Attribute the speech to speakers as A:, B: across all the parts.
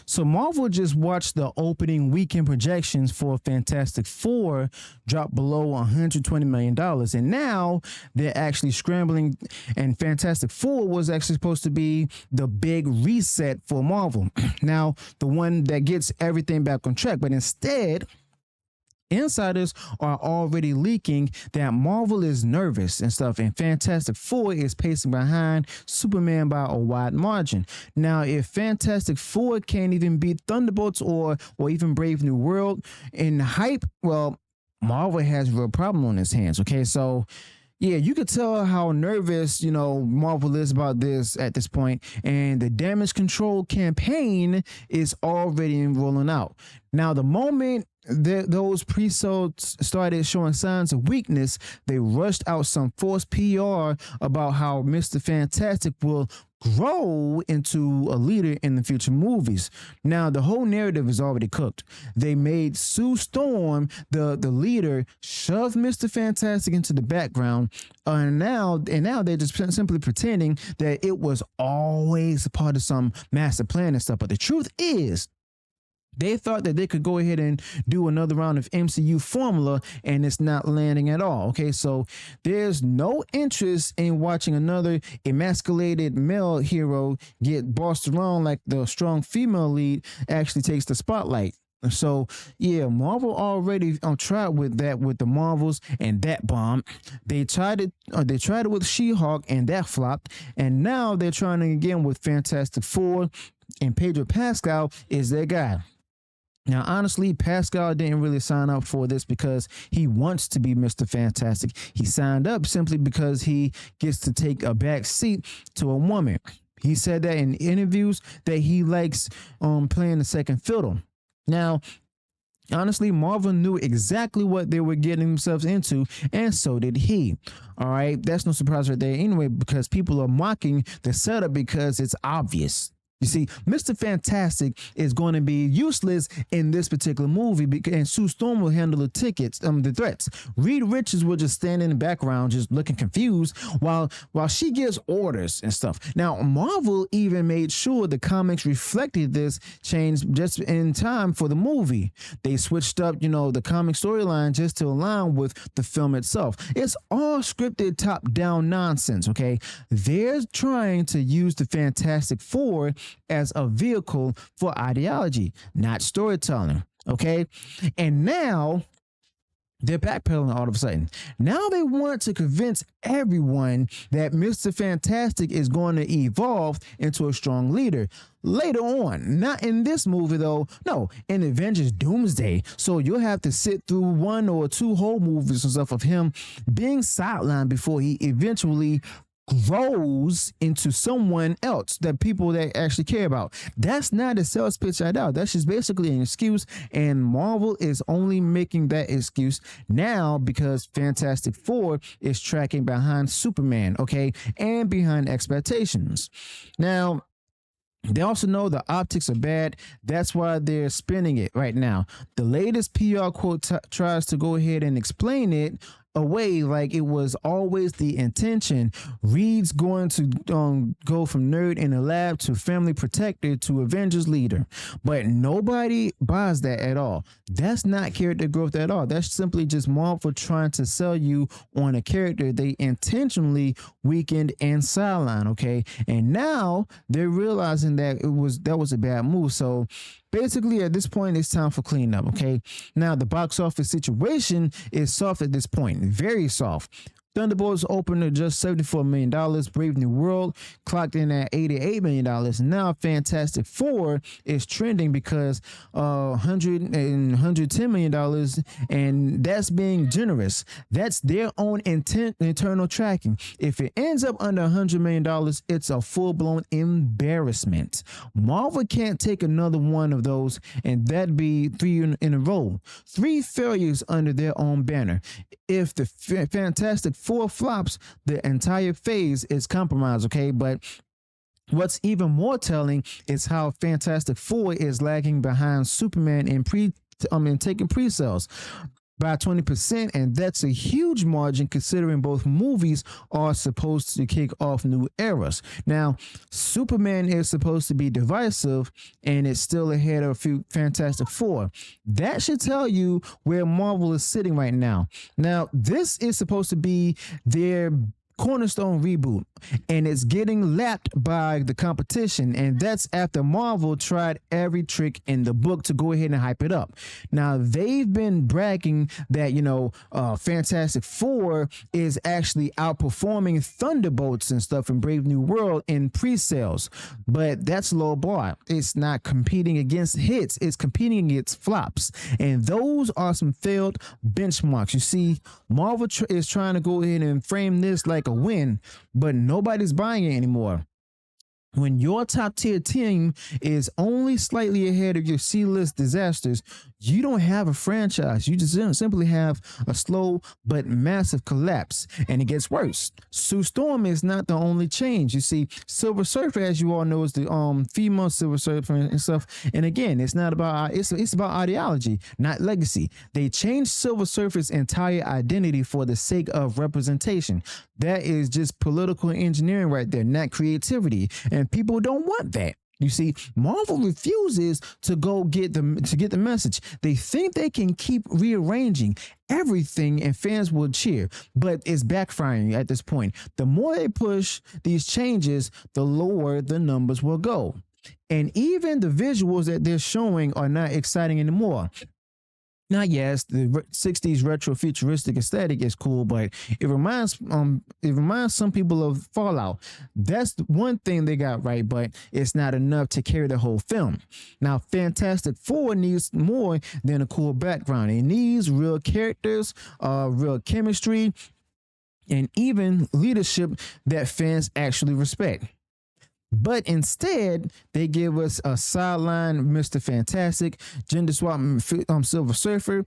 A: So Marvel just watched the opening weekend projections for Fantastic Four drop below $120 million. And now they're actually scrambling. And Fantastic Four was actually supposed to be the big reset for Marvel. Now, the one that gets everything back on track. But instead, insiders are already leaking that Marvel is nervous and stuff, and Fantastic Four is pacing behind Superman by a wide margin. Now, if Fantastic Four can't even beat Thunderbolts or even Brave New World in hype, well, Marvel has a real problem on its hands. Okay, so yeah, you could tell how nervous, Marvel is about this at this point, and the damage control campaign is already rolling out. Now, the moment those pre-sales started showing signs of weakness, they rushed out some forced PR about how Mr. Fantastic will grow into a leader in the future movies. Now, the whole narrative is already cooked. They made Sue Storm the leader, shoved Mr. Fantastic into the background, and now they're just simply pretending that it was always a part of some master plan and stuff. But the truth is, they thought that they could go ahead and do another round of MCU Formula, and it's not landing at all. Okay, so there's no interest in watching another emasculated male hero get bossed around like the strong female lead actually takes the spotlight. So yeah, Marvel already tried with that with the Marvels, and that bombed. They tried it with She-Hulk, and that flopped. And now they're trying it again with Fantastic Four, and Pedro Pascal is their guy. Now, honestly, Pascal didn't really sign up for this because he wants to be Mr. Fantastic. He signed up simply because he gets to take a back seat to a woman. He said that in interviews that he likes playing the second fiddle. Now, honestly, Marvel knew exactly what they were getting themselves into, and so did he. All right, that's no surprise right there anyway, because people are mocking the setup because it's obvious. You see, Mr. Fantastic is going to be useless in this particular movie, and Sue Storm will handle the threats. Reed Richards will just stand in the background, just looking confused, while she gives orders and stuff. Now, Marvel even made sure the comics reflected this change just in time for the movie. They switched up, the comic storyline just to align with the film itself. It's all scripted top-down nonsense, okay? They're trying to use the Fantastic Four as a vehicle for ideology, not storytelling. Okay. And now they're backpedaling all of a sudden. Now they want to convince everyone that Mr. Fantastic is going to evolve into a strong leader later on. Not in this movie, though. No, in Avengers Doomsday. So you'll have to sit through 1 or 2 whole movies and stuff of him being sidelined before he eventually grows into someone else that people that actually care about. That's not a sales pitch at all. That's just basically an excuse, and Marvel is only making that excuse now because Fantastic Four is tracking behind Superman, okay, and behind expectations. Now, they also know the optics are bad. That's why they're spinning it right now. The latest PR quote tries to go ahead and explain it away like it was always the intention. Reed's going to go from nerd in the lab to family protector to Avengers leader, but nobody buys that at all. That's not character growth at all. That's simply just Marvel trying to sell you on a character they intentionally weakened and sidelined. Okay, and now they're realizing that that was a bad move. So basically, at this point, it's time for cleanup, okay? Now, the box office situation is soft at this point, very soft. Thunderbolts opened at just $74 million. Brave New World clocked in at $88 million. Now Fantastic Four is trending because $110 million, and that's being generous. That's their own internal tracking. If it ends up under $100 million, it's a full-blown embarrassment. Marvel can't take another one of those, and that'd be 3 in a row. 3 failures under their own banner. If the Fantastic Four flops, the entire phase is compromised, okay? But what's even more telling is how Fantastic Four is lagging behind Superman in taking pre-sales. by 20%, and that's a huge margin considering both movies are supposed to kick off new eras. Now, Superman is supposed to be divisive, and it's still ahead of Fantastic Four. That should tell you where Marvel is sitting right now. Now, this is supposed to be their cornerstone reboot, and it's getting lapped by the competition, and that's after Marvel tried every trick in the book to go ahead and hype it up. Now, they've been bragging that Fantastic Four is actually outperforming Thunderbolts and stuff in Brave New World in pre-sales, but that's low bar. It's not competing against hits, it's competing against flops, and those are some failed benchmarks. You see, Marvel is trying to go ahead and frame this like a win, but nobody's buying it anymore. When your top tier team is only slightly ahead of your C-list disasters, you don't have a franchise. You just simply have a slow but massive collapse, and it gets worse. Sue Storm is not the only change. You see, Silver Surfer, as you all know, is the female Silver Surfer and stuff. And again, it's not about it's about ideology, not legacy. They changed Silver Surfer's entire identity for the sake of representation. That is just political engineering right there, not creativity. And people don't want that. You see, Marvel refuses to get the message. They think they can keep rearranging everything and fans will cheer, but it's backfiring at this point. The more they push these changes, the lower the numbers will go. And even the visuals that they're showing are not exciting anymore. Now, yes, the 60s retro futuristic aesthetic is cool, but it reminds some people of Fallout. That's one thing they got right, but it's not enough to carry the whole film. Now, Fantastic Four needs more than a cool background. It needs real characters, real chemistry, and even leadership that fans actually respect. But instead, they give us a sidelined Mr. Fantastic, gender swap Silver Surfer,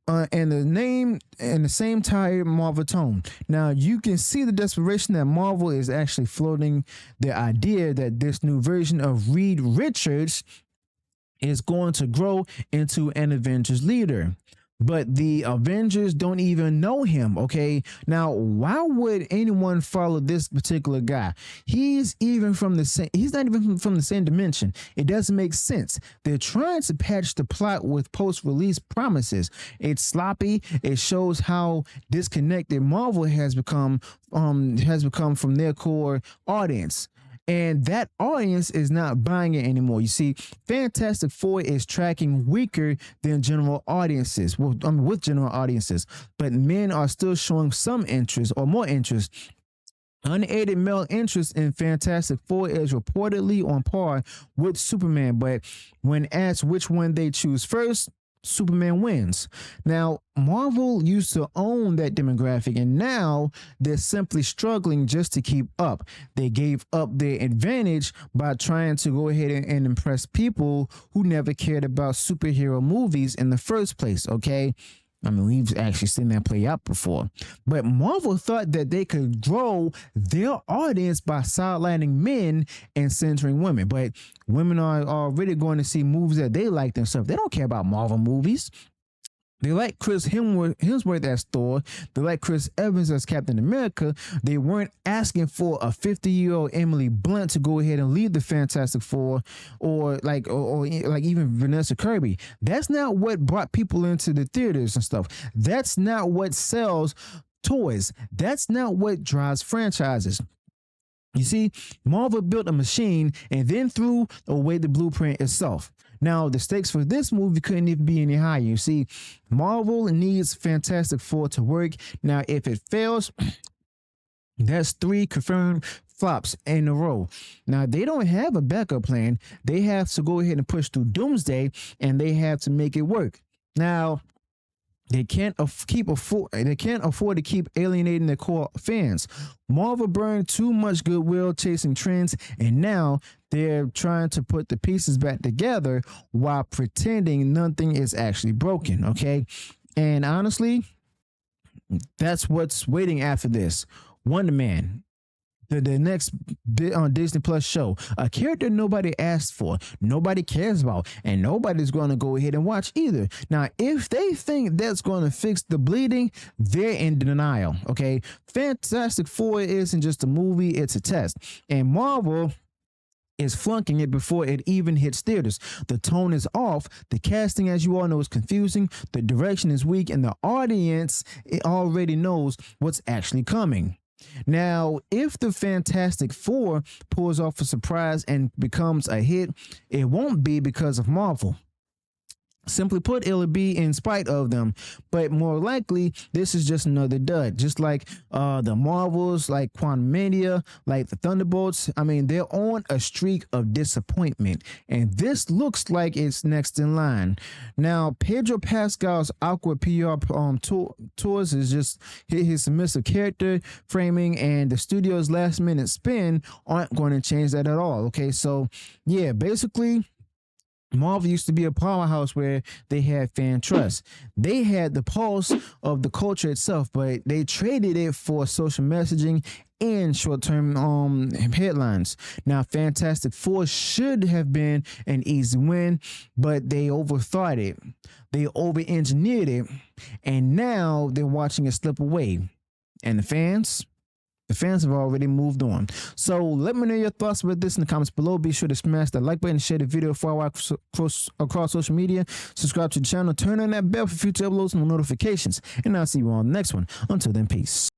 A: and the name and the same tired Marvel tone. Now, you can see the desperation that Marvel is actually floating the idea that this new version of Reed Richards is going to grow into an Avengers leader. But the Avengers don't even know him, okay? Now, why would anyone follow this particular guy? He's not even from the same dimension. It doesn't make sense. They're trying to patch the plot with post-release promises. It's sloppy. It shows how disconnected Marvel has become from their core audience. And that audience is not buying it anymore. You see, Fantastic Four is tracking weaker than general audiences, with general audiences, but men are still showing some interest or more interest. Unaided male interest in Fantastic Four is reportedly on par with Superman, but when asked which one they choose first, Superman wins. Now, Marvel used to own that demographic, and now they're simply struggling just to keep up. They gave up their advantage by trying to go ahead and impress people who never cared about superhero movies in the first place, okay? I mean, we've actually seen that play out before. But Marvel thought that they could grow their audience by sidelining men and centering women. But women are already going to see movies that they like themselves. They don't care about Marvel movies. They like Chris Hemsworth as Thor. They like Chris Evans as Captain America. They weren't asking for a 50-year-old Emily Blunt to go ahead and lead the Fantastic Four, or even Vanessa Kirby. That's not what brought people into the theaters and stuff. That's not what sells toys. That's not what drives franchises. You see, Marvel built a machine and then threw away the blueprint itself. Now, the stakes for this movie couldn't even be any higher. You see, Marvel needs Fantastic Four to work. Now, if it fails, that's 3 confirmed flops in a row. Now, they don't have a backup plan. They have to go ahead and push through Doomsday, and they have to make it work. Now, they can't afford to keep alienating their core fans. Marvel burned too much goodwill chasing trends, and now they're trying to put the pieces back together while pretending nothing is actually broken, okay? And honestly, that's what's waiting after this. Wonder Man. the next Disney Plus show, a character nobody asked for, nobody cares about, and nobody's going to go ahead and watch either. Now, if they think that's going to fix the bleeding, they're in denial. Okay, Fantastic Four isn't just a movie, it's a test, and Marvel is flunking it before it even hits theaters. The tone is off. The casting, as you all know, is confusing. The direction is weak, and the audience already knows what's actually coming. Now, if the Fantastic Four pulls off a surprise and becomes a hit, it won't be because of Marvel. Simply put, it'll be in spite of them, but more likely this is just another dud, just like the Marvels, like Quantumania, like the Thunderbolts. I mean, they're on a streak of disappointment, and this looks like it's next in line. Now, Pedro Pascal's awkward PR tours is just his submissive character framing, and the studio's last minute spin aren't going to change that at all. Okay, so yeah, basically, Marvel used to be a powerhouse where they had fan trust. They had the pulse of the culture itself, but they traded it for social messaging and short-term headlines. Now, Fantastic Four should have been an easy win, but they overthought it. They over-engineered it, and now they're watching it slip away. And the fans have already moved on. So let me know your thoughts about this in the comments below. Be sure to smash that like button, share the video far wide across social media. Subscribe to the channel, turn on that bell for future uploads and notifications. And I'll see you on the next one. Until then, peace.